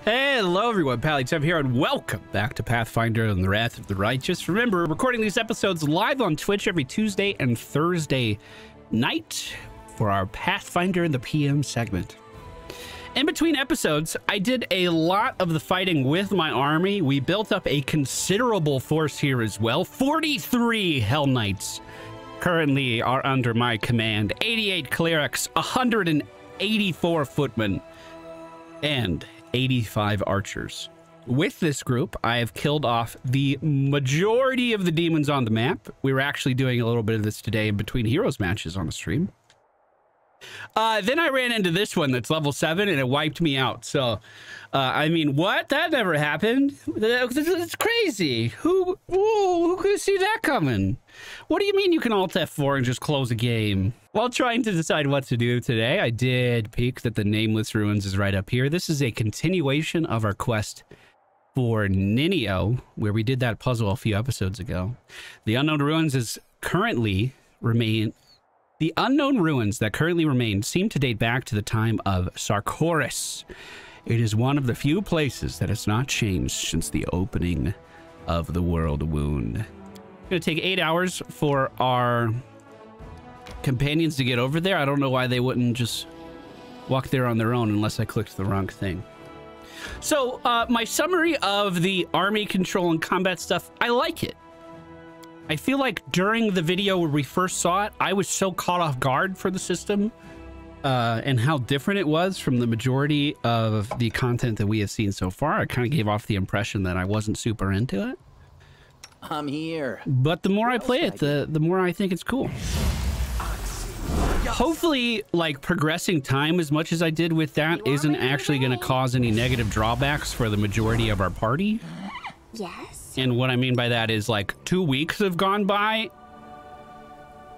Hello everyone, PallyTime here, and welcome back to Pathfinder and the Wrath of the Righteous. Remember, we're recording these episodes live on Twitch every Tuesday and Thursday night for our Pathfinder in the PM segment. In between episodes, I did a lot of the fighting with my army. We built up a considerable force here as well. 43 Hell Knights currently are under my command, 88 clerics, 184 footmen, and 85 archers. With this group, I have killed off the majority of the demons on the map. We were actually doing a little bit of this today in between heroes matches on the stream. Then I ran into this one that's level 7 and it wiped me out. So, I mean, what? That never happened. It's crazy. Who could see that coming? What do you mean you can Alt F4 and just close a game? While trying to decide what to do today, I did peek that the Nameless Ruins is right up here. This is a continuation of our quest for Nenio, where we did that puzzle a few episodes ago. The Unknown Ruins is currently remain... The unknown ruins that currently remain seem to date back to the time of Sarkoris. It is one of the few places that has not changed since the opening of the World Wound. It's going to take 8 hours for our companions to get over there. I don't know why they wouldn't just walk there on their own unless I clicked the wrong thing. So, my summary of the army control and combat stuff, I like it. I feel like during the video where we first saw it, I was so caught off guard for the system and how different it was from the majority of the content that we have seen so far. I kind of gave off the impression that I wasn't super into it. I'm here. But the more I play it, the more I think it's cool. Hopefully, like, progressing time as much as I did with that isn't actually going to cause any negative drawbacks for the majority of our party. Yes. And what I mean by that is, like, 2 weeks have gone by,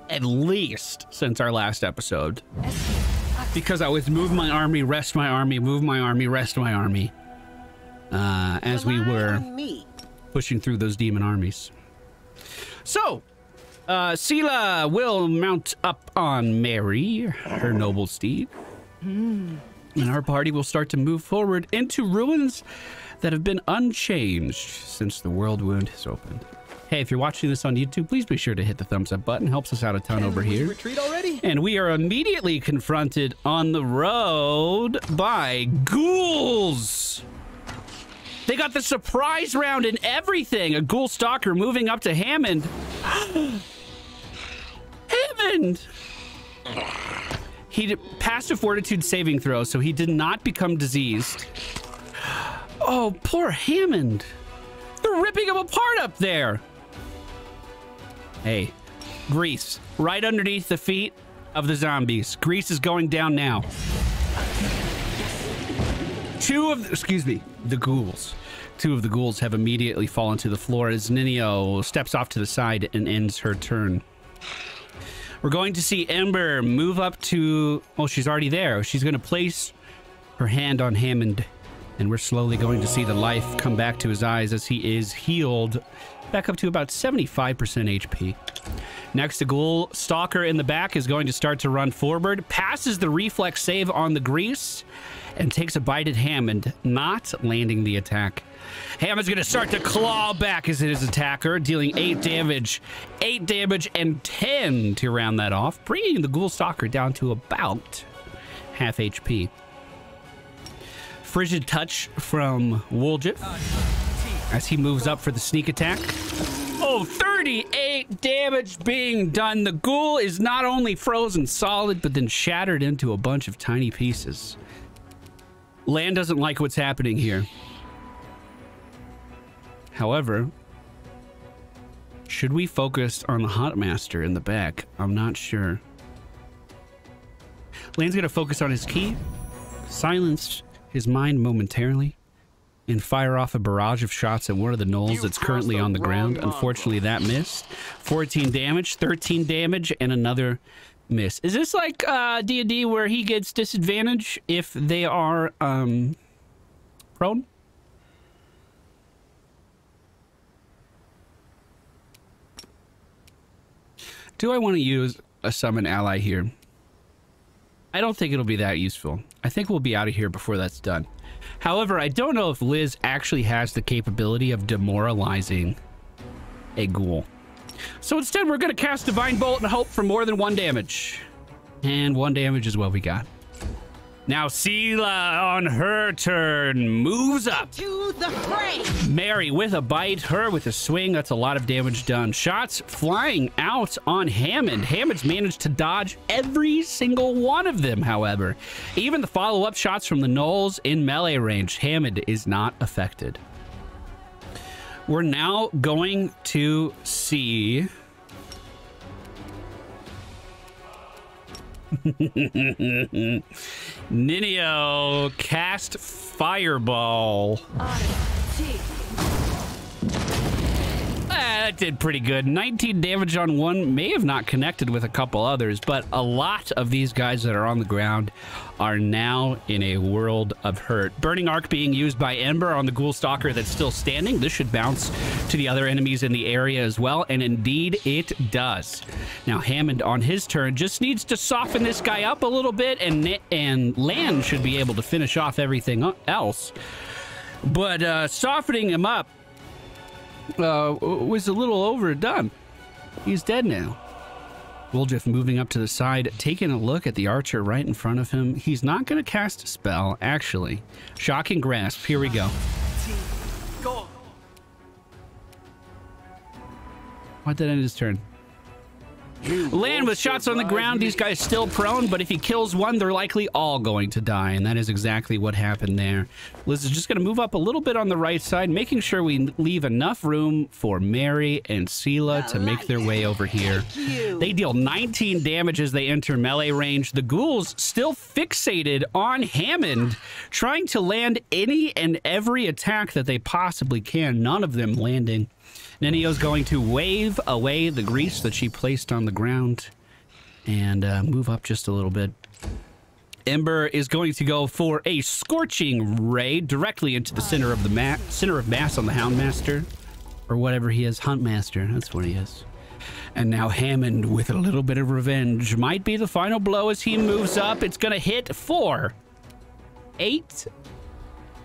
at least, since our last episode. Because I was move my army, rest my army, move my army, rest my army. As we were pushing through those demon armies. So, Sela will mount up on Mary, her noble steed. And our party will start to move forward into ruins that have been unchanged since the World Wound has opened. Hey, if you're watching this on YouTube, please be sure to hit the thumbs up button. Helps us out a ton over here. Retreat already? And we are immediately confronted on the road by ghouls. They got the surprise round and everything. A ghoul stalker moving up to Hammond. Hammond! He passed a fortitude saving throw, so he did not become diseased. Oh, poor Hammond. They're ripping him apart up there. Hey, grease right underneath the feet of the zombies. Grease is going down now. The ghouls. 2 of the ghouls have immediately fallen to the floor as Nenio steps off to the side and ends her turn. We're going to see Ember move up to... Oh, she's already there. She's going to place her hand on Hammond. And we're slowly going to see the life come back to his eyes as he is healed back up to about 75% HP. Next, the ghoul stalker in the back is going to start to run forward, passes the reflex save on the grease, and takes a bite at Hammond, not landing the attack. Hammond's going to start to claw back as his attacker, dealing 8 damage. 8 damage and 10 to round that off, bringing the ghoul stalker down to about half HP. Frigid touch from Woljif as he moves up for the sneak attack. Oh, 38 damage being done. The ghoul is not only frozen solid, but then shattered into a bunch of tiny pieces. Lan doesn't like what's happening here. However, should we focus on the Huntmaster in the back? I'm not sure. Lan's going to focus on his key, silence his mind momentarily, and fire off a barrage of shots at one of the gnolls that's currently on the ground. Unfortunately, that missed. 14 damage, 13 damage, and another miss. Is this like D&D where he gets disadvantage if they are prone? Do I want to use a summon ally here? I don't think it'll be that useful. I think we'll be out of here before that's done. However, I don't know if Liz actually has the capability of demoralizing a ghoul. So instead, we're going to cast Divine Bolt and hope for more than 1 damage. And 1 damage is what we got. Now Sela on her turn moves up To the fray! Mary with a bite, her with a swing. That's a lot of damage done. Shots flying out on Hammond. Hammond's managed to dodge every single one of them, however. Even the follow-up shots from the gnolls in melee range, Hammond is not affected. We're now going to see... Nenio cast Fireball. That did pretty good. 19 damage on one. May have not connected with a couple others, but a lot of these guys that are on the ground are now in a world of hurt. Burning Arc being used by Ember on the Ghoul Stalker that's still standing. This should bounce to the other enemies in the area as well, and indeed it does. Now Hammond on his turn just needs to soften this guy up a little bit, and Lan should be able to finish off everything else. But softening him up was a little overdone. He's dead now. Woljif moving up to the side, taking a look at the archer right in front of him. He's not going to cast a spell, actually. Shocking Grasp. Here we go. Why'd that end his turn? Land with shots on the ground. These guys still prone, but if he kills one, they're likely all going to die, and that is exactly what happened there. Liz is just going to move up a little bit on the right side, making sure we leave enough room for Mary and Sela to make their way over here. They deal 19 damage as they enter melee range. The ghouls still fixated on Hammond, trying to land any and every attack that they possibly can, none of them landing. Nenio's going to wave away the grease that she placed on the ground and move up just a little bit. Ember is going to go for a Scorching Ray directly into the center of the center of mass on the Houndmaster, or whatever he is, Huntmaster. That's what he is. And now Hammond with a little bit of revenge might be the final blow as he moves up. It's going to hit for 8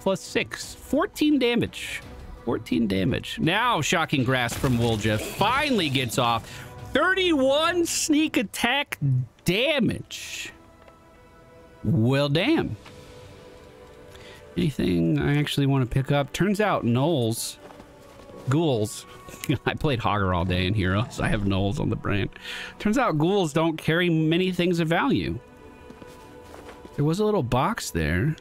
plus 6, 14 damage. 14 damage. Now Shocking Grasp from Woljif finally gets off. 31 sneak attack damage. Well, damn. Anything I actually want to pick up? Turns out gnolls, ghouls. I played Hogger all day in Heroes. I have gnolls on the brain. Turns out ghouls don't carry many things of value. There was a little box there.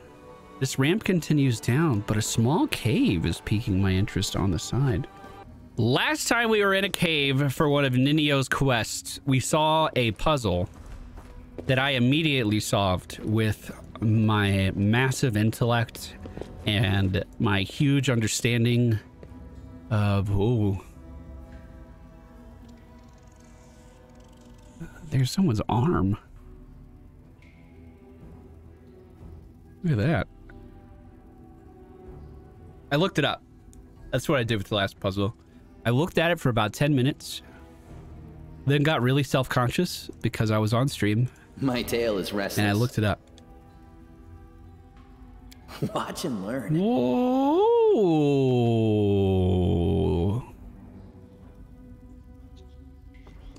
This ramp continues down, but a small cave is piquing my interest on the side. Last time we were in a cave for one of Nenio's quests, we saw a puzzle that I immediately solved with my massive intellect and my huge understanding of... Ooh. There's someone's arm. Look at that. I looked it up. That's what I did with the last puzzle. I looked at it for about 10 minutes, then got really self-conscious because I was on stream. My tail is restless. And I looked it up. Watch and learn. Whoa.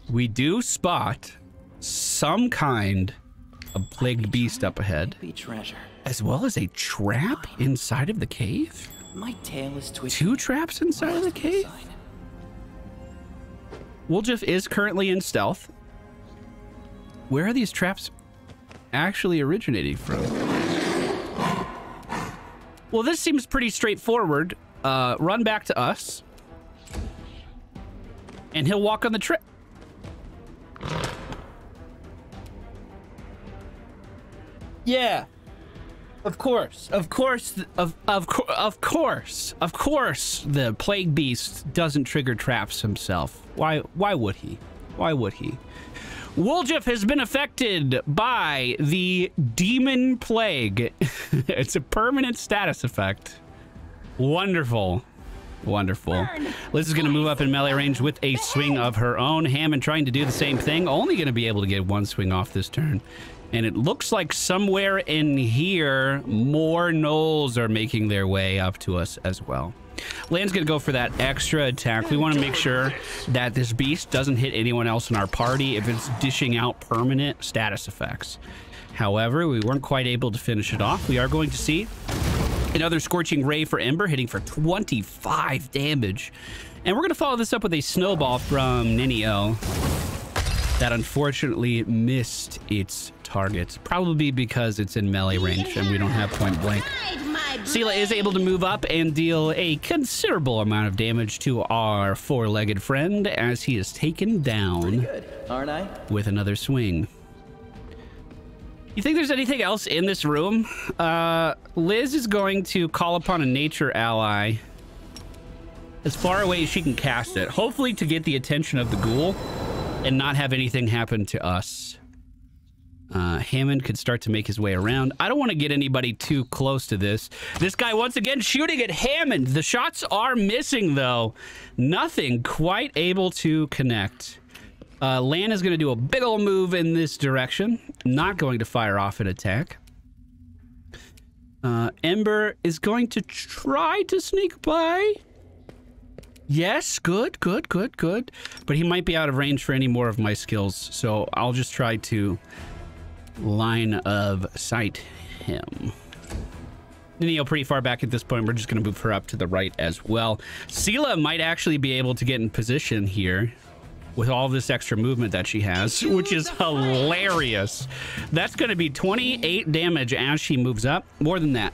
We do spot some kind of plagued beast up ahead, Treasure. as well as a trap inside of the cave. My tail is twitching. 2 traps inside of the cave? Woljif is currently in stealth. Where are these traps actually originating from? Well, this seems pretty straightforward. Run back to us. And he'll walk on the trap. Yeah. Of course, of course, of course, the plague beast doesn't trigger traps himself. Why would he? Why would he? Woljif has been affected by the demon plague. It's a permanent status effect. Wonderful. Wonderful. Liz is going to move up in melee range with a swing of her own. Hammond trying to do the same thing. Only going to be able to get one swing off this turn. And it looks like somewhere in here, more gnolls are making their way up to us as well. Land's going to go for that extra attack. We want to make sure that this beast doesn't hit anyone else in our party if it's dishing out permanent status effects. However, we weren't quite able to finish it off. We are going to see another Scorching Ray for Ember, hitting for 25 damage. And we're going to follow this up with a Snowball from Nenio that unfortunately missed its target. Probably because it's in melee range and we don't have point blank. Sela is able to move up and deal a considerable amount of damage to our four-legged friend as he is taken down. Pretty good, aren't I? With another swing. You think there's anything else in this room? Liz is going to call upon a nature ally as far away as she can cast it, hopefully to get the attention of the ghoul and not have anything happen to us. Hammond could start to make his way around. I don't want to get anybody too close to this. This guy once again shooting at Hammond. The shots are missing though. Nothing quite able to connect. Lan is going to do a big ol' move in this direction. Not going to fire off an attack. Ember is going to try to sneak by. Yes, good. But he might be out of range for any more of my skills. So I'll just try to line of sight him. Nenio pretty far back at this point. We're just going to move her up to the right as well. Sela might actually be able to get in position here with all this extra movement that she has, which is hilarious. That's going to be 28 damage as she moves up. More than that.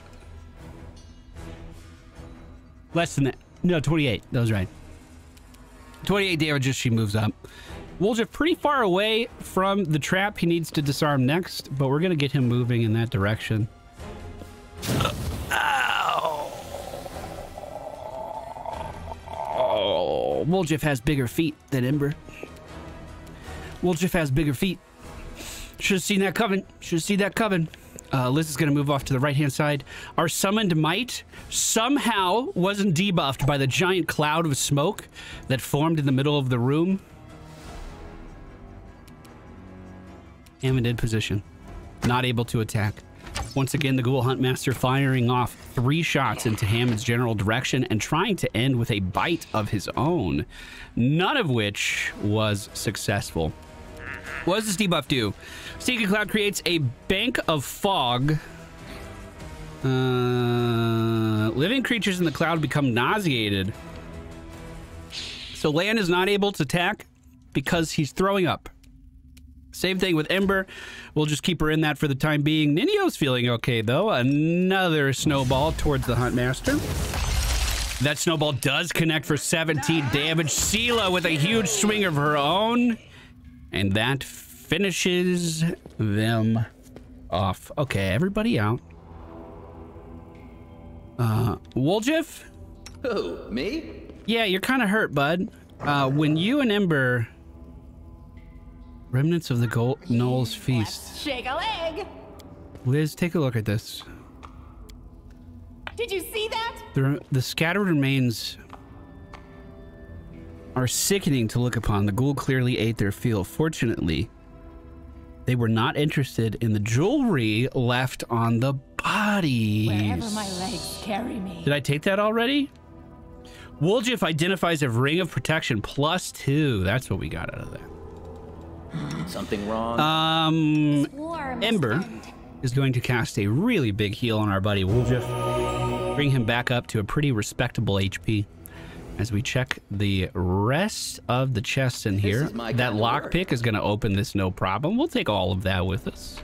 Less than that. No, 28. That was right. 28 damage as she moves up. Woljeff pretty far away from the trap he needs to disarm next, but we're going to get him moving in that direction. Ow! Oh, Woljeff has bigger feet than Ember. Woljeff has bigger feet. Should have seen that coming. Liz is going to move off to the right-hand side. Our summoned might somehow wasn't debuffed by the giant cloud of smoke that formed in the middle of the room. Hammond in position. Not able to attack. Once again, the Ghoul Huntmaster firing off 3 shots into Hammond's general direction and trying to end with a bite of his own, none of which was successful. What does this debuff do? Seeking Cloud creates a bank of fog. Living creatures in the cloud become nauseated. So Lan is not able to attack because he's throwing up. Same thing with Ember. We'll just keep her in that for the time being. Nenio's feeling okay, though. Another snowball towards the Huntmaster. That snowball does connect for 17 damage. Sela with a huge swing of her own. And that finishes them off. Okay, everybody out. Woljeff? Who, me? Yeah, you're kind of hurt, bud. When you and Ember... Remnants of the Gnoll's Feast. Shake a leg. Liz, take a look at this. Did you see that? The scattered remains are sickening to look upon. The ghoul clearly ate their fill. Fortunately, they were not interested in the jewelry left on the bodies. Wherever my legs carry me. Did I take that already? Woljeff identifies a ring of protection +2. That's what we got out of that. Something wrong? Ember is going to cast a really big heal on our buddy Woljeff. Bring him back up to a pretty respectable HP. As we check the rest of the chests in here, that lockpick is going to open this no problem. We'll take all of that with us.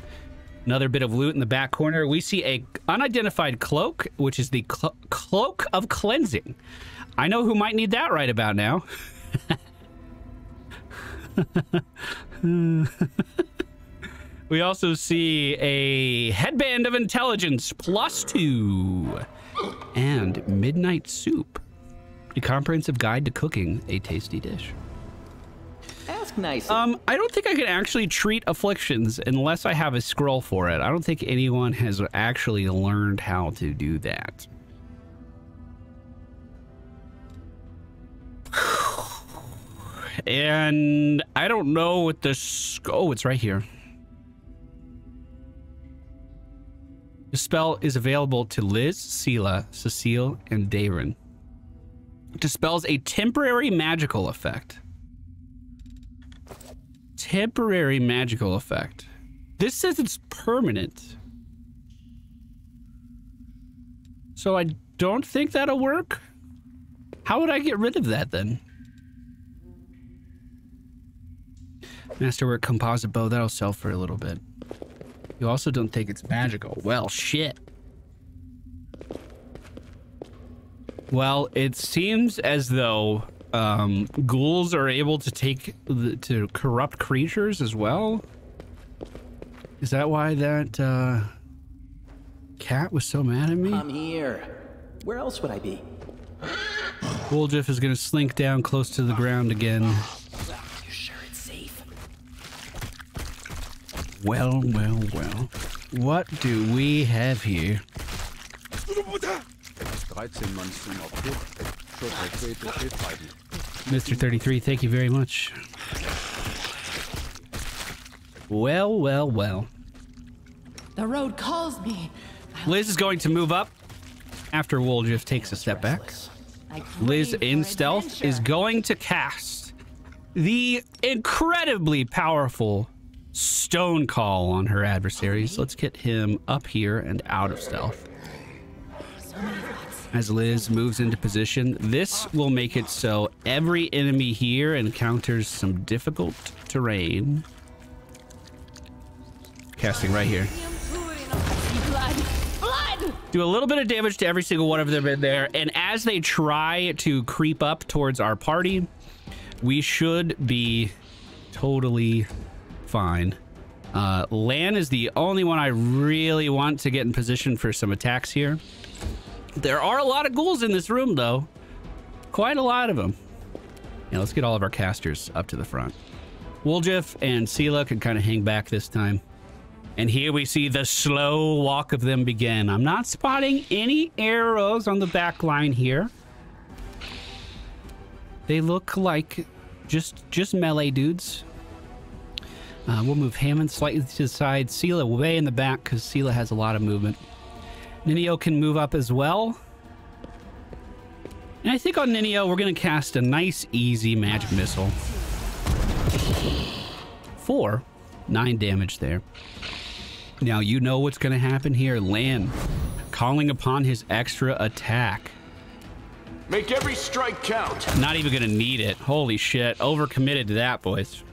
Another bit of loot in the back corner. We see a unidentified cloak, which is the Cloak of Cleansing. I know who might need that right about now. We also see a Headband of Intelligence +2 and Midnight Soup, a comprehensive guide to cooking a tasty dish. Ask nicely. I don't think I can actually treat afflictions unless I have a scroll for it. I don't think anyone has actually learned how to do that. And I don't know what this... Oh, it's right here. The spell is available to Liz, Sela, Cecile, and Darren. It dispels a temporary magical effect. Temporary magical effect. This says it's permanent. So I don't think that'll work. How would I get rid of that then? Masterwork composite bow, that'll sell for a little bit. You also don't think it's magical. Well, shit. Well, it seems as though ghouls are able to to corrupt creatures as well. Is that why that cat was so mad at me? I'm here. Where else would I be? Woljif is going to slink down close to the ground again. You sure it's safe? Well, well, well. What do we have here? Mr. 33, thank you very much. Well, well, well. The road calls me. Liz is going to move up after Woljif takes a step back. Liz in stealth is going to cast the incredibly powerful Stone Call on her adversaries. Let's get him up here and out of stealth. As Liz moves into position, this will make it so every enemy here encounters some difficult terrain. Casting right here. Do a little bit of damage to every single one of them in there, and as they try to creep up towards our party, we should be totally fine. Lan is the only one I really want to get in position for some attacks here. There are a lot of ghouls in this room, though. Quite a lot of them. Yeah, let's get all of our casters up to the front. Woljif and Sela can kind of hang back this time. And here we see the slow walk of them begin. I'm not spotting any arrows on the back line here. They look like just melee dudes. We'll move Hammond slightly to the side. Sela way in the back because Sela has a lot of movement. Nenio can move up as well. And I think on Nenio, we're going to cast a nice, easy magic missile. 9 damage there. Now, you know what's going to happen here. Lan calling upon his extra attack. Make every strike count. Not even going to need it. Holy shit. Overcommitted to that, boys.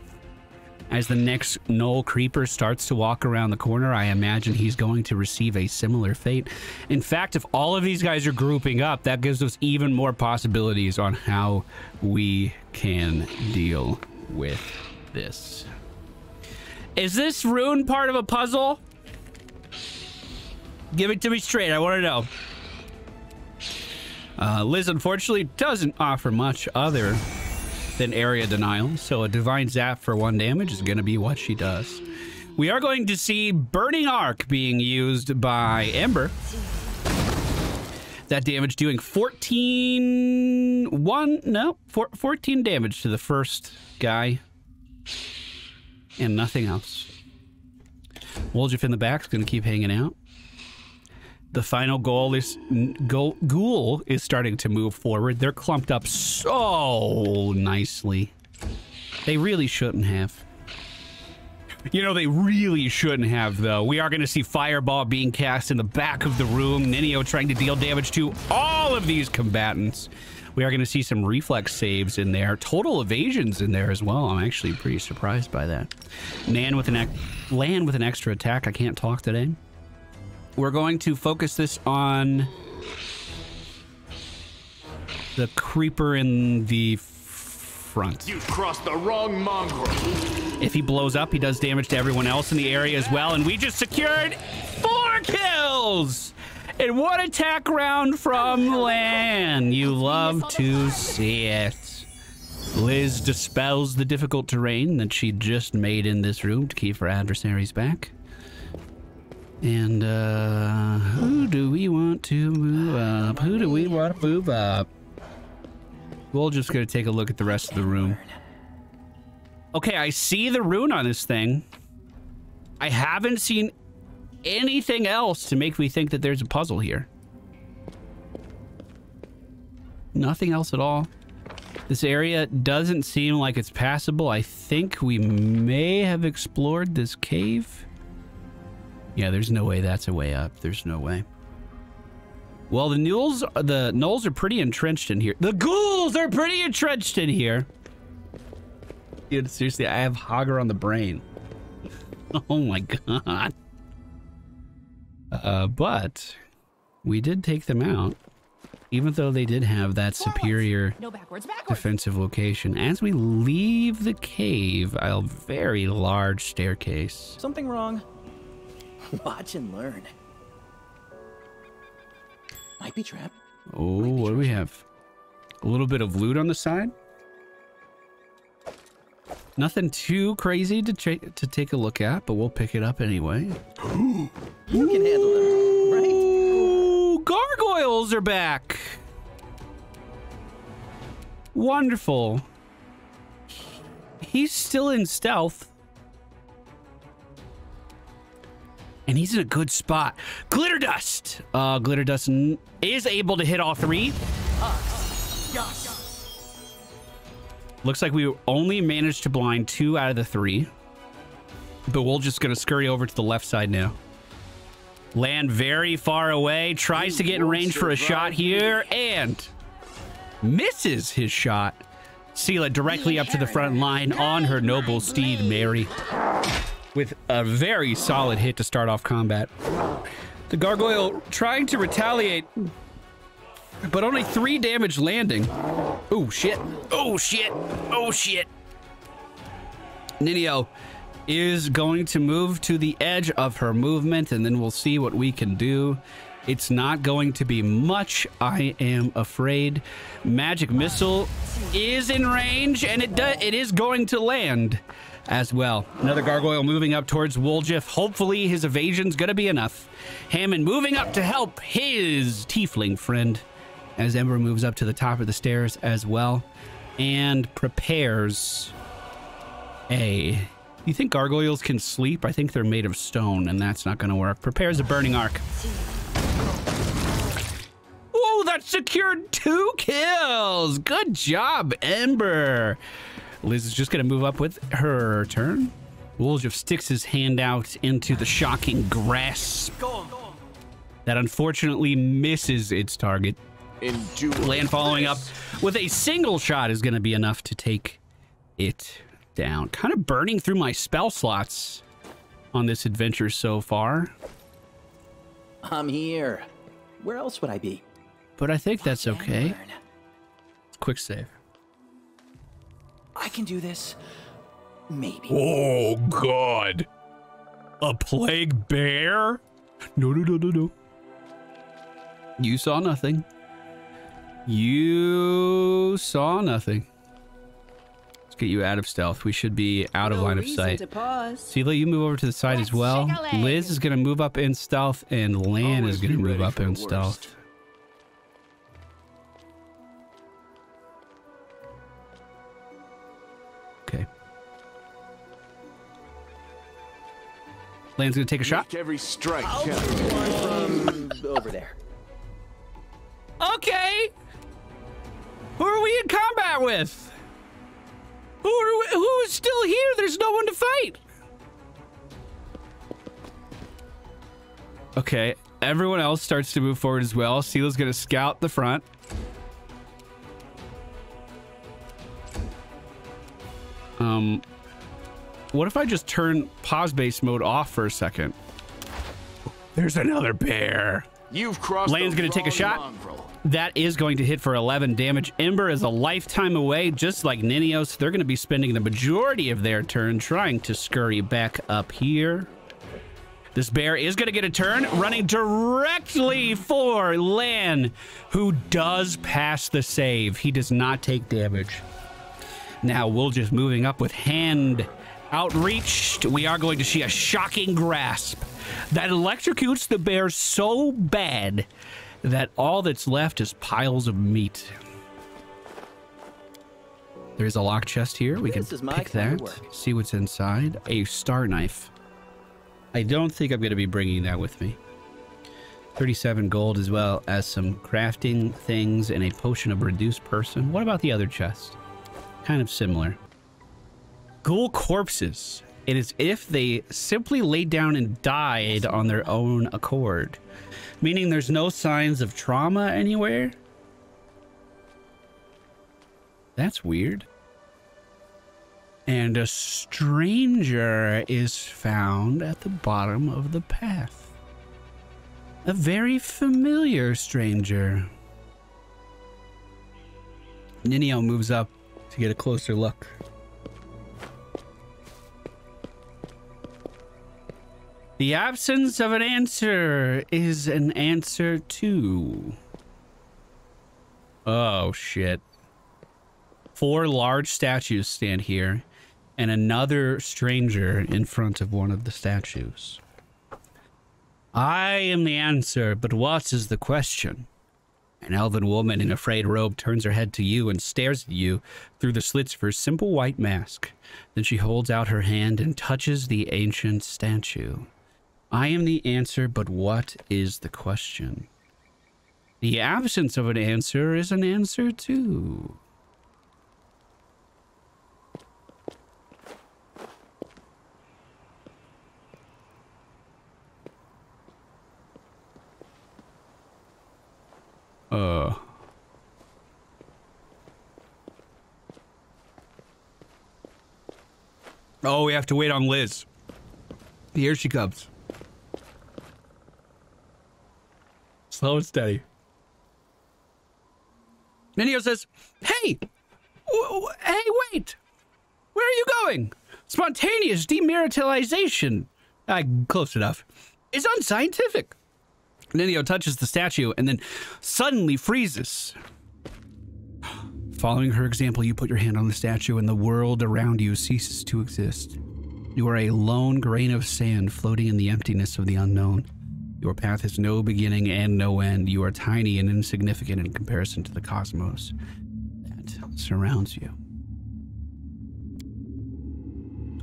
As the next Knoll Creeper starts to walk around the corner, I imagine he's going to receive a similar fate. In fact, if all of these guys are grouping up, that gives us even more possibilities on how we can deal with this. Is this rune part of a puzzle? Give it to me straight. I want to know. Liz, unfortunately, doesn't offer much other than area denial, so a divine zap for 1 damage is going to be what she does. We are going to see Burning Arc being used by Ember. That damage doing 14 damage to the first guy. And nothing else. Woljif in the back is going to keep hanging out. The final ghoul is starting to move forward. They're clumped up so nicely. They really shouldn't have. You know, they really shouldn't have, though. We are going to see Fireball being cast in the back of the room. Nenio trying to deal damage to all of these combatants. We are going to see some reflex saves in there. Total evasions in there as well. I'm actually pretty surprised by that. Lan with an extra attack. I can't talk today. We're going to focus this on the creeper in the front. You've crossed the wrong mongrel. If he blows up, he does damage to everyone else in the area as well. And we just secured 4 kills! And one attack round from Lan. You love to see it. Liz dispels the difficult terrain that she just made in this room to keep her adversaries back. And who do we want to move up? Who do we want to move up? We're just going to take a look at the rest of the room. Okay, I see the rune on this thing. I haven't seen anything else to make me think that there's a puzzle here. Nothing else at all. This area doesn't seem like it's passable. I think we may have explored this cave. Yeah, there's no way that's a way up. There's no way. Well, the gnolls are pretty entrenched in here. The ghouls are pretty entrenched in here. Dude, seriously, I have Hogger on the brain. Oh my god. But we did take them out, even though they did have that superior defensive location. As we leave the cave, a very large staircase. Something wrong? Watch and learn. Might be trapped. Oh, what do we have? A little bit of loot on the side. Nothing too crazy to take a look at, but we'll pick it up anyway. You can handle them, right? Ooh, gargoyles are back. Wonderful. He's still in stealth. And he's in a good spot. Glitter Dust! Glitter Dust is able to hit all three. Looks like we only managed to blind 2 out of the 3. But we're just going to scurry over to the left side now. Land very far away. Tries to get in range for a shot here. And misses his shot. Sela directly up to the front line on her noble steed, Mary. With a very solid hit to start off combat. The gargoyle trying to retaliate, but only 3 damage landing. Oh shit. Oh shit. Oh shit. Nenio is going to move to the edge of her movement, and then we'll see what we can do. It's not going to be much, I am afraid. Magic Missile is in range, and it is going to land as well. Another gargoyle moving up towards Woljif. Hopefully his evasion's gonna be enough. Hammond moving up to help his tiefling friend as Ember moves up to the top of the stairs as well and prepares a... You think gargoyles can sleep? I think they're made of stone, and that's not gonna work. Prepares a burning arc. Oh, that secured 2 kills. Good job, Ember. Liz is just going to move up with her turn. Woljif sticks his hand out into the shocking grasp. That unfortunately misses its target. Land following up with a single shot is going to be enough to take it down. Kind of burning through my spell slots on this adventure so far. I'm here. Where else would I be? But I think that's okay. Quick save. I can do this. Maybe. Oh, God. A plague bear? No, no, no, no, no. You saw nothing. You saw nothing. Let's get you out of stealth. We should be out of line of sight. Sela, you move over to the side as well. Liz is going to move up in stealth, and Lan is going to move up in stealth. Okay. Lan's gonna take a shot. Make every strike count. From over there. Okay. Who are we in combat with? Who's still here? There's no one to fight. Okay. Everyone else starts to move forward as well. Sela's gonna scout the front. What if I just turn pause base mode off for a second? There's another bear. You've crossed. Lane's gonna take a shot. Mongrel. That is going to hit for 11 damage. Ember is a lifetime away, just like Nenio, so they're going to be spending the majority of their turn trying to scurry back up here. This bear is going to get a turn, running directly for Lan, who does pass the save. He does not take damage. Now, we'll just moving up with hand outreached. We are going to see a shocking grasp that electrocutes the bear so bad that all that's left is piles of meat. There's a lock chest here. We can This is my pick kind that. of work. See what's inside. A star knife. I don't think I'm going to be bringing that with me. 37 gold, as well as some crafting things and a potion of reduced person. What about the other chest? Kind of similar. Ghoul corpses. It is if they simply laid down and died on their own accord. Meaning there's no signs of trauma anywhere. That's weird. And a stranger is found at the bottom of the path. A very familiar stranger. Nenio moves up to get a closer look. The absence of an answer is an answer too. Oh, shit. 4 large statues stand here, and another stranger in front of one of the statues. I am the answer, but what is the question? An elven woman in a frayed robe turns her head to you and stares at you through the slits of her simple white mask. Then she holds out her hand and touches the ancient statue. I am the answer, but what is the question? The absence of an answer is an answer too. Oh, we have to wait on Liz. Here she comes. Slow and steady. Nenio says, hey! Hey, wait! Where are you going? Spontaneous dematerialization. Close enough. It's unscientific. Nenio touches the statue and then suddenly freezes. Following her example, you put your hand on the statue and the world around you ceases to exist. You are a lone grain of sand floating in the emptiness of the unknown. Your path has no beginning and no end. You are tiny and insignificant in comparison to the cosmos that surrounds you.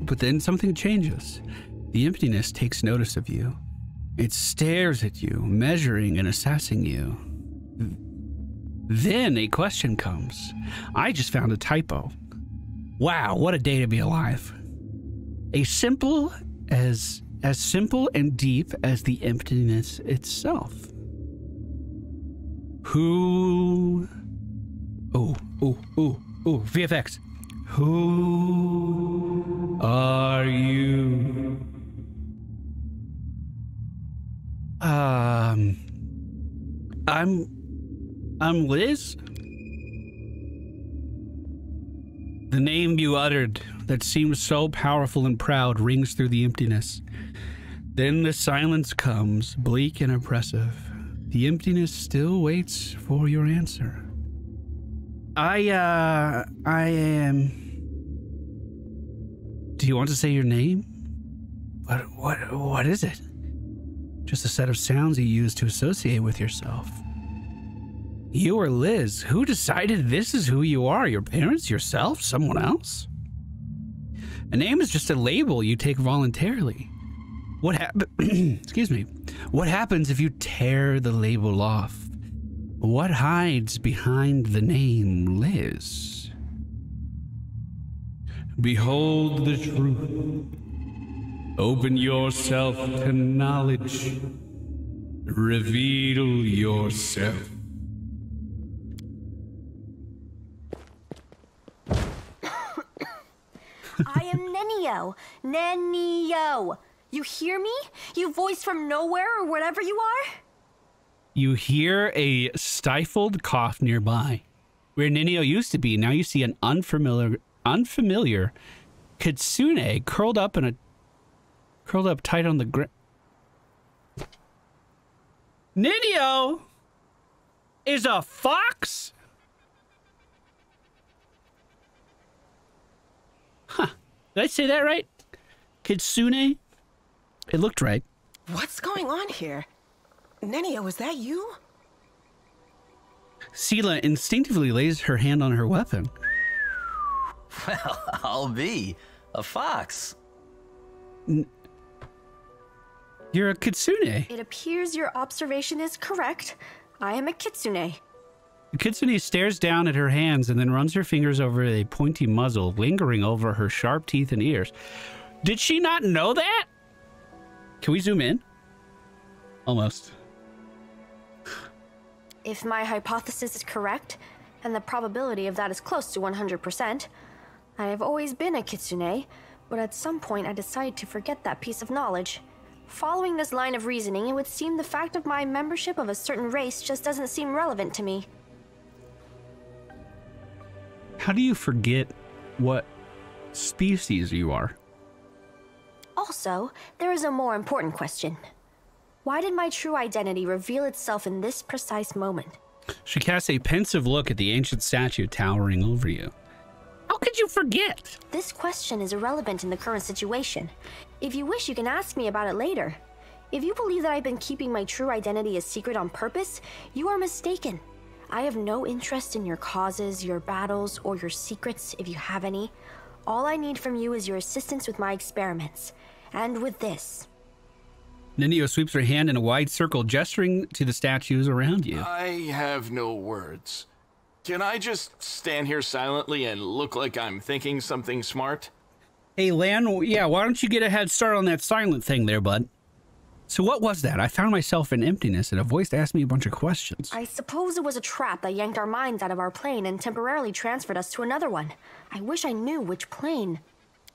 But then something changes. The emptiness takes notice of you. It stares at you, measuring and assessing you. Then a question comes. I just found a typo. Wow, what a day to be alive. As simple and deep as the emptiness itself. Who... Oh, VFX. Who are you? I'm Liz. The name you uttered that seemed so powerful and proud rings through the emptiness. Then the silence comes, bleak and oppressive. The emptiness still waits for your answer. I am... Do you want to say your name? What is it? Just a set of sounds you use to associate with yourself. You are Liz. Who decided this is who you are? Your parents? Yourself? Someone else? A name is just a label you take voluntarily. Excuse me. What happens if you tear the label off? What hides behind the name Liz? Behold the truth. Open yourself to knowledge. Reveal yourself. I am Nenio. Nenio. You hear me? You voice from nowhere or whatever you are? You hear a stifled cough nearby. Where Nenio used to be, now you see an unfamiliar kitsune curled up tight on the ground. Nenio is a fox? Huh. Did I say that right? Kitsune? It looked right. What's going on here? Nenio, is that you? Sela instinctively lays her hand on her weapon. Well, I'll be a fox. You're a kitsune. It appears your observation is correct. I am a kitsune. The kitsune stares down at her hands and then runs her fingers over a pointy muzzle, lingering over her sharp teeth and ears. Did she not know that? Can we zoom in? Almost. If my hypothesis is correct, and the probability of that is close to 100%, I have always been a kitsune, but at some point I decided to forget that piece of knowledge. Following this line of reasoning, it would seem the fact of my membership of a certain race just doesn't seem relevant to me. How do you forget what species you are? Also, there is a more important question. Why did my true identity reveal itself in this precise moment? She casts a pensive look at the ancient statue towering over you. How could you forget? This question is irrelevant in the current situation. If you wish, you can ask me about it later. If you believe that I've been keeping my true identity a secret on purpose, you are mistaken. I have no interest in your causes, your battles, or your secrets, if you have any. All I need from you is your assistance with my experiments. And with this. Nenio sweeps her hand in a wide circle, gesturing to the statues around you. I have no words. Can I just stand here silently and look like I'm thinking something smart? Hey, Lan, yeah, why don't you get a head start on that silent thing there, bud? So what was that? I found myself in emptiness and a voice asked me a bunch of questions. I suppose it was a trap that yanked our minds out of our plane and temporarily transferred us to another one. I wish I knew which plane.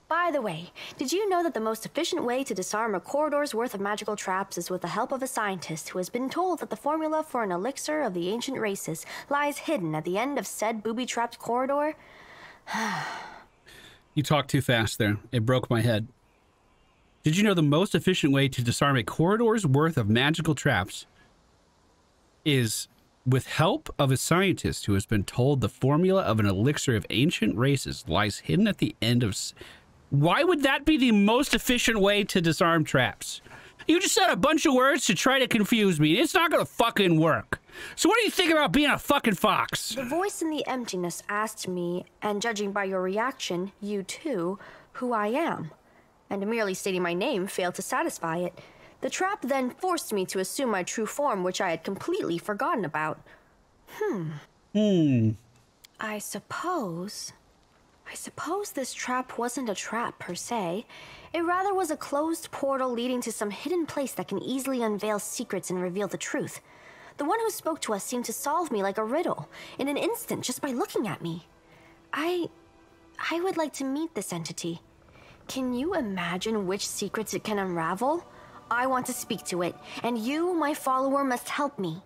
By the way, did you know that the most efficient way to disarm a corridor's worth of magical traps is with the help of a scientist who has been told that the formula for an elixir of the ancient races lies hidden at the end of said booby-trapped corridor? You talked too fast there. It broke my head. Did you know the most efficient way to disarm a corridor's worth of magical traps is with help of a scientist who has been told the formula of an elixir of ancient races lies hidden at the end of... Why would that be the most efficient way to disarm traps? You just said a bunch of words to try to confuse me. It's not gonna fucking work. So what do you think about being a fucking fox? The voice in the emptiness asked me, and judging by your reaction, you too, who I am. And merely stating my name failed to satisfy it. The trap then forced me to assume my true form, which I had completely forgotten about. I suppose this trap wasn't a trap per se. It rather was a closed portal leading to some hidden place that can easily unveil secrets and reveal the truth. The one who spoke to us seemed to solve me like a riddle, in an instant just by looking at me. I would like to meet this entity. Can you imagine which secrets it can unravel? I want to speak to it, and you, my follower, must help me.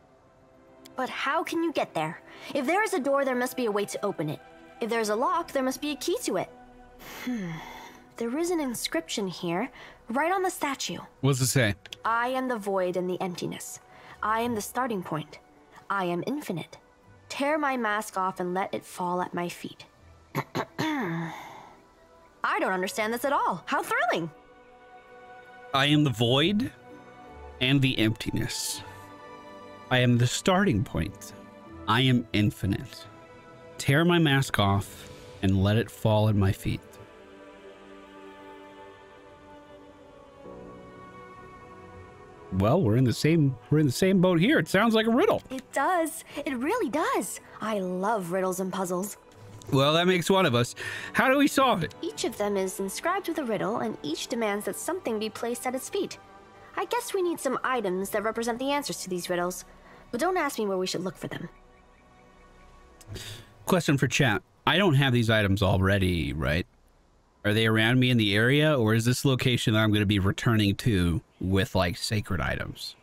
But how can you get there? If there is a door, there must be a way to open it. If there's a lock, there must be a key to it. There is an inscription here, right on the statue. What does it say? I am the void and the emptiness. I am the starting point. I am infinite. Tear my mask off and let it fall at my feet. I don't understand this at all. How thrilling! I am the void and the emptiness. I am the starting point. I am infinite. Tear my mask off and let it fall at my feet. Well, we're in the same boat here. It sounds like a riddle. It does. It really does. I love riddles and puzzles. Well, that makes one of us. How do we solve it? Each of them is inscribed with a riddle, and each demands that something be placed at its feet. I guess we need some items that represent the answers to these riddles, but don't ask me where we should look for them. Question for chat. I don't have these items already, right? Are they around me in the area, or is this location that I'm going to be returning to with, like, sacred items?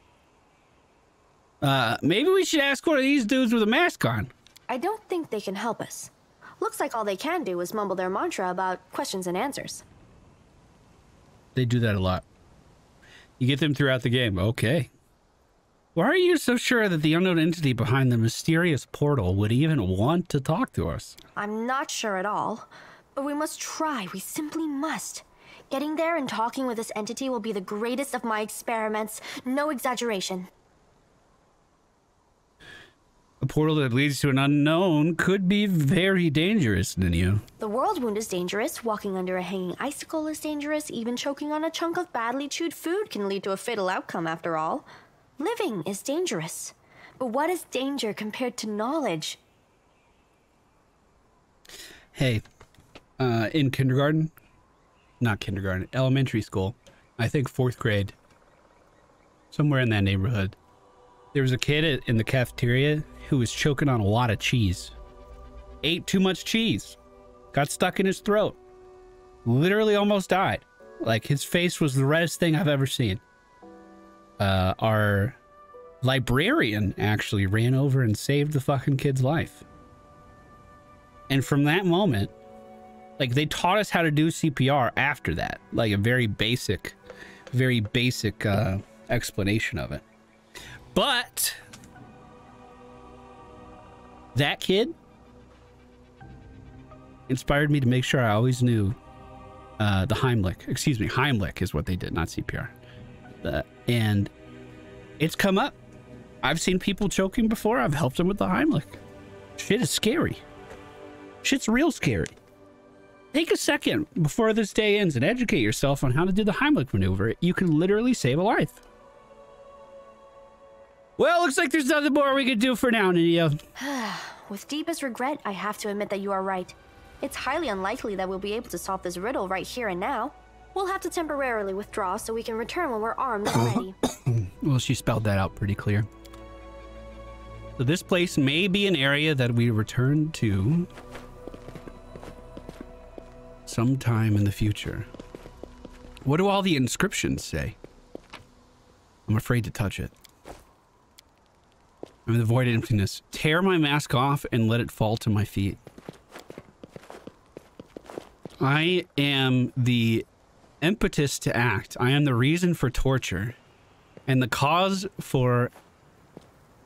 Maybe we should ask one of these dudes with a mask on. I don't think they can help us. Looks like all they can do is mumble their mantra about questions and answers. They do that a lot. You get them throughout the game. Okay. Why are you so sure that the unknown entity behind the mysterious portal would even want to talk to us? I'm not sure at all, but we must try. We simply must. Getting there and talking with this entity will be the greatest of my experiments. No exaggeration. A portal that leads to an unknown could be very dangerous, Nenio. The world wound is dangerous. Walking under a hanging icicle is dangerous. Even choking on a chunk of badly chewed food can lead to a fatal outcome after all. Living is dangerous. But what is danger compared to knowledge? Hey, in kindergarten, not kindergarten, elementary school, I think 4th grade, somewhere in that neighborhood, there was a kid in the cafeteria who was choking on a lot of cheese. Ate too much cheese. Got stuck in his throat. Literally almost died. Like, his face was the reddest thing I've ever seen. Our librarian actually ran over and saved the fucking kid's life. And from that moment, like, they taught us how to do CPR after that. Like, a very basic explanation of it. But that kid inspired me to make sure I always knew the Heimlich. Excuse me, Heimlich is what they did, not CPR. And it's come up. I've seen people choking before. I've helped them with the Heimlich. Shit is scary. Shit's real scary. Take a second before this day ends and educate yourself on how to do the Heimlich maneuver. You can literally save a life. Well, looks like there's nothing more we can do for now, Nenio. With deepest regret, I have to admit that you are right. It's highly unlikely that we'll be able to solve this riddle right here and now. We'll have to temporarily withdraw so we can return when we're armed and ready. Well, she spelled that out pretty clear. So this place may be an area that we return to sometime in the future. What do all the inscriptions say? I'm afraid to touch it. I'm in the void emptiness. Tear my mask off and let it fall to my feet. I am the impetus to act. I am the reason for torture and the cause for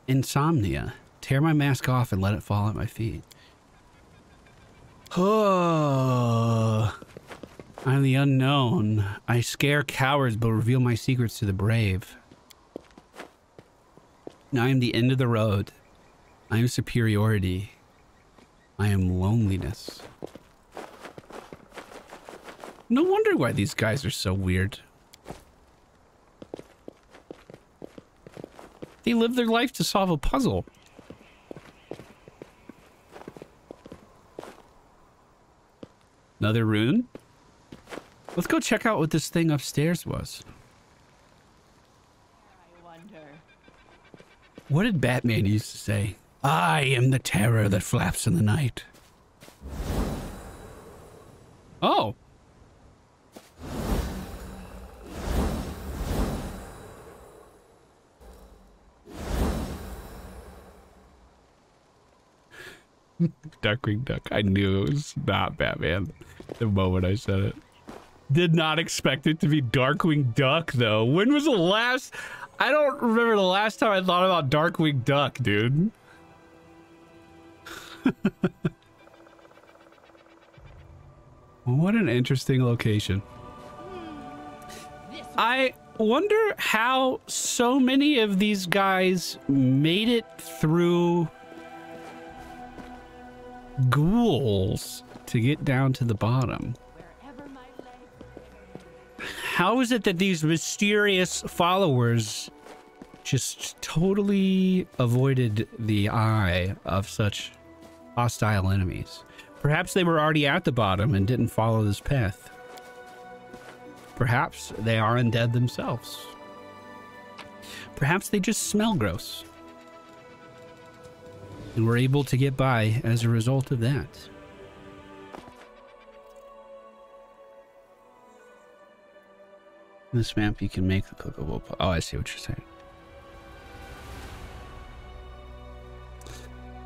insomnia. Tear my mask off and let it fall at my feet. Oh, I'm the unknown. I scare cowards but reveal my secrets to the brave. I am the end of the road. I am superiority. I am loneliness. No wonder why these guys are so weird. They live their life to solve a puzzle. Another rune? Let's go check out what this thing upstairs was. I wonder. What did Batman used to say? I am the terror that flaps in the night. Oh. Darkwing Duck. I knew it was not Batman the moment I said it. Did not expect it to be Darkwing Duck, though. When was the last... I don't remember the last time I thought about Darkwing Duck, dude. What an interesting location. I wonder how so many of these guys made it through ghouls to get down to the bottom. How is it that these mysterious followers just totally avoided the eye of such hostile enemies? Perhaps they were already at the bottom and didn't follow this path. Perhaps they are undead themselves. Perhaps they just smell gross and were able to get by as a result of that. In this map, you can make the clickable. Oh, I see what you're saying.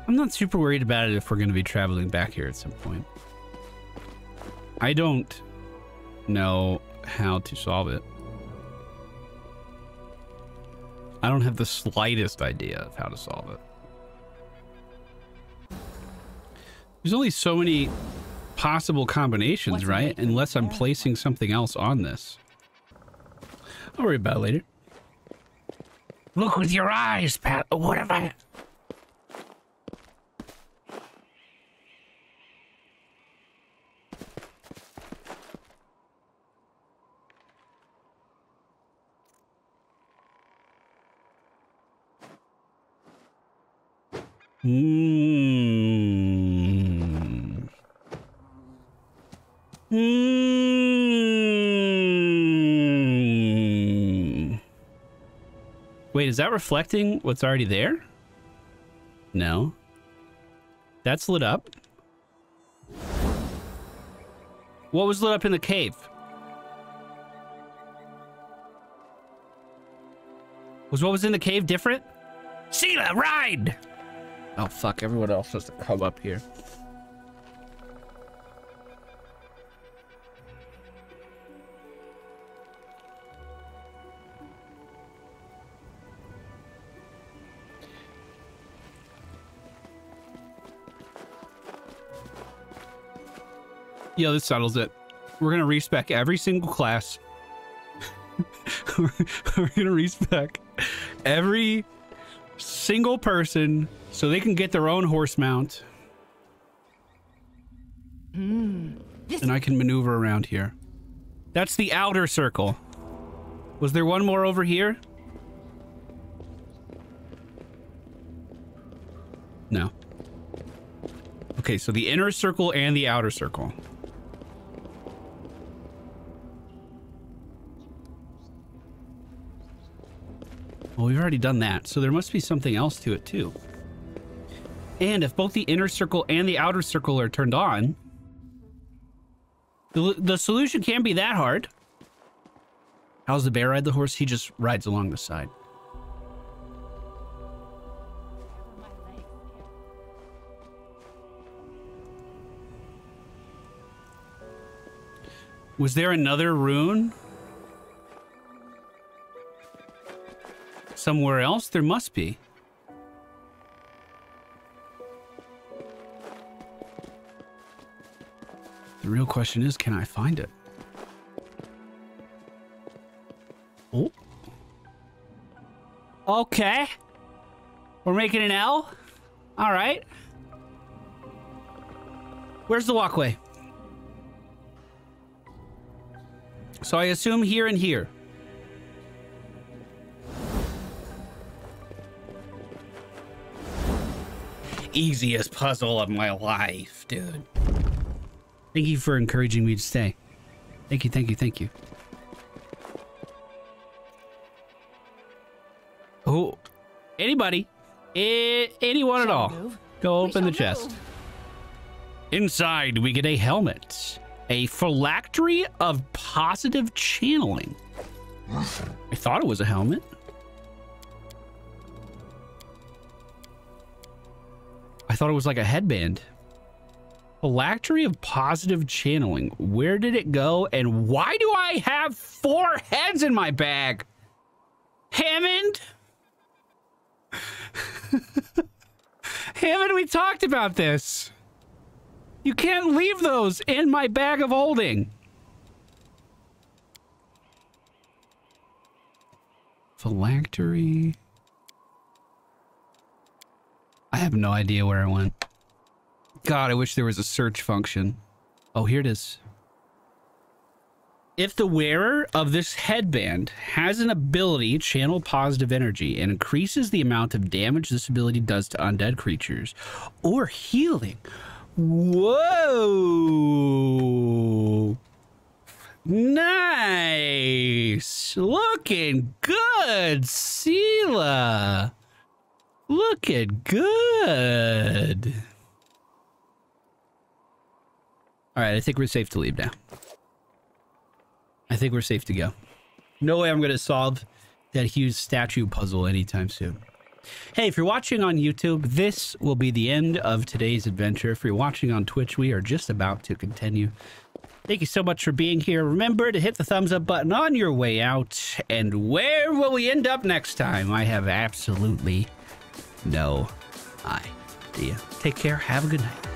I'm not super worried about it if we're going to be traveling back here at some point. I don't know how to solve it. I don't have the slightest idea of how to solve it. There's only so many possible combinations, right? Unless I'm placing something else on this. I'll worry about it later. Look with your eyes, Pat. What have I... Wait, is that reflecting what's already there? No. That's lit up. What was lit up in the cave? Was what was in the cave different? Sheila, ride! Oh, fuck. Everyone else has to come up here. Yo, this settles it. We're gonna respec every single class. We're gonna respec every single person so they can get their own horse mount. And I can maneuver around here. That's the outer circle. Was there one more over here? No. Okay, so the inner circle and the outer circle. Well, we've already done that, so there must be something else to it, too. And if both the inner circle and the outer circle are turned on, the solution can't be that hard. How's the bear ride the horse? He just rides along the side. Was there another rune? Somewhere else? There must be. The real question is, can I find it? Oh. Okay. We're making an L? All right. Where's the walkway? So I assume here and here. Easiest puzzle of my life, dude. Thank you for encouraging me to stay. Thank you, thank you, thank you. Oh, anybody? Anyone at all? Go open the chest. Inside, we get a helmet. A phylactery of positive channeling. I thought it was a helmet. I thought it was like a headband. Phylactery of positive channeling. Where did it go? And why do I have 4 heads in my bag? Hammond? Hammond, we talked about this. You can't leave those in my bag of holding. Phylactery. I have no idea where it went. God, I wish there was a search function. Oh, here it is. If the wearer of this headband has an ability, channel positive energy, and increases the amount of damage this ability does to undead creatures, or healing. Whoa! Nice! Looking good, Sela! Looking good! Alright, I think we're safe to leave now. I think we're safe to go. No way I'm going to solve that huge statue puzzle anytime soon. Hey, if you're watching on YouTube, this will be the end of today's adventure. If you're watching on Twitch, we are just about to continue. Thank you so much for being here. Remember to hit the thumbs up button on your way out. And where will we end up next time? I have absolutely no idea. Take care. Have a good night.